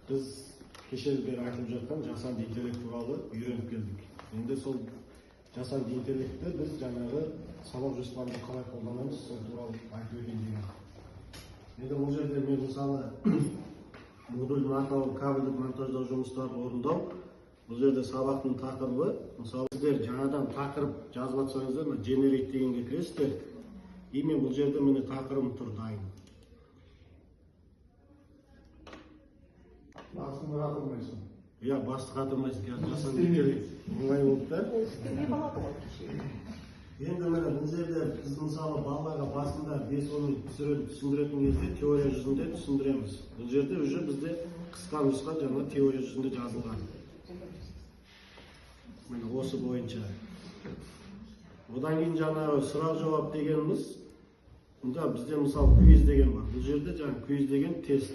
Biz kешеден beri айтып жатқан жасанды интеллект туралы үйреніп келдік. Енді сол жасанды интеллектті біз жаңағы сабақ жоспарында қалай қолданамыз, сол туралы айтып өтейін деген. Енді бұл жерде мен мысалы модульдің атауы кабельдік монтаждау жұмыстарын орындау. Бұл жерде сабақтың тақырыбы, мысалы сіздер жаңадан тақырып жазып жатсаңыздар, generate дегенге кіресіздер. И мен бұл жерде міне тақырыбым тұр дайын. Басын қатырмайсың. Иә, басты қатырмайсың. Жасанды интеллект оңай болды да. Енді міне бұл жерде біз мысалы балаларға басында 5-10 минут түсіндіретін кезде теория жүзінде түсіндіреміз. Бұл жерде уже бізде қысқа нұсқа жаңа теория жүзінде жазылған. Міне осы бойынша. Одан кейін жаңағы сұрақ жауап дегеніміз, мұнда бізде мысалы квиз деген бар. Бұл жерде жаңағы квиз деген тест.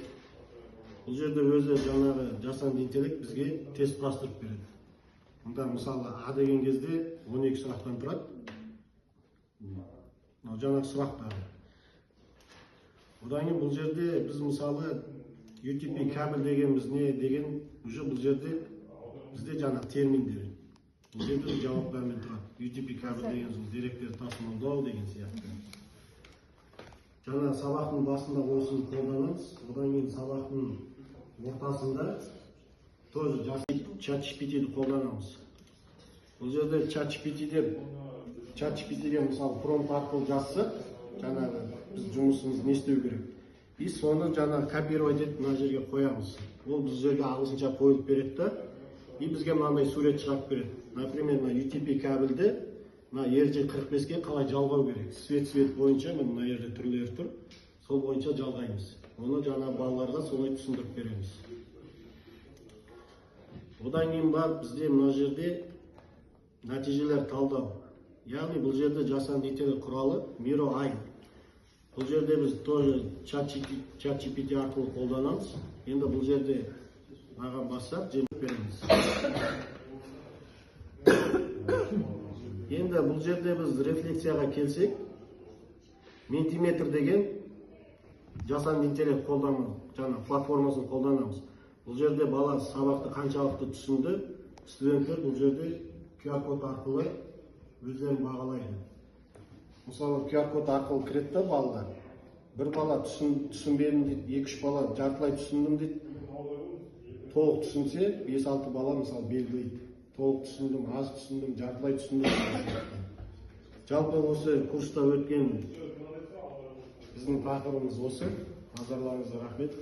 Бұл жерде өзі жаңағы жасанды интеллект бізге тест құрастырып береді. Мұнда мысалы А деген кезде 12 сұрақтан тұрады. Жаңағы сұрақтар. Одан кейін бұл жерде біз мысалы UTP кабель дегеніміз не деген, уже бұл жерде бізде жаңағы терминдер. Бұл жерде жауаптармен тұрады. UTP кабель деген сол деректерді тасымалдау деген сияқты. Жаңа сабақтың басында осыны қолданамыз. Одан кейін сабақтың ортасында тоже ChatGPT-ді қолданамыз. Бұл жерде ChatGPT-ге мысалы промпт арқылы жазсақ, жаңағы біз жұмысымыз не істеу керек. И соны жаңағы копировать етіп мына жерге қоямыз. Ол біз жерге ағылшынша қойылып береді да, и бізге мынандай сурет шығарып береді. Например, UTP кабельді RJ45-ге қалай жалғау керек. Свет бойынша мына жерде түрлері тұр. Сол бойынша жалғаймыз. Оны жаңа балаларға солай түсіндіріп береміз. Одан кейін бар бізде мына жерде нәтижелер талдау. Яғни бұл жерде жасанды интеллект құралы Miro AI. Бұл жерде біз тоже ChatGPT арқылы қолданамыз. Енді бұл жерде маған бассақ жеңіп береміз. Енді бұл жерде біз рефлексияға келсек, Mentimeter деген жасанды интеллект қолданамыз, жаңа платформасын қолданамыз. Бұл жерде бала сабақты қаншалықты түсінді, студенттер бұл жерде QR код арқылы өздерін бағалайды. Мысалы QR код арқылы кіреді да балалар. Бір бала түсінбедім дейді, 2-3 бала жартылай түсіндім дейді. Толық түсінсе, 5-6 бала мысалы белгілейді. Толық түсіндім, аз түсіндім, жартылай түсіндім. Жалпы осы курста өткен біздің тақырыбымыз осы. Назарларыңызға рахмет.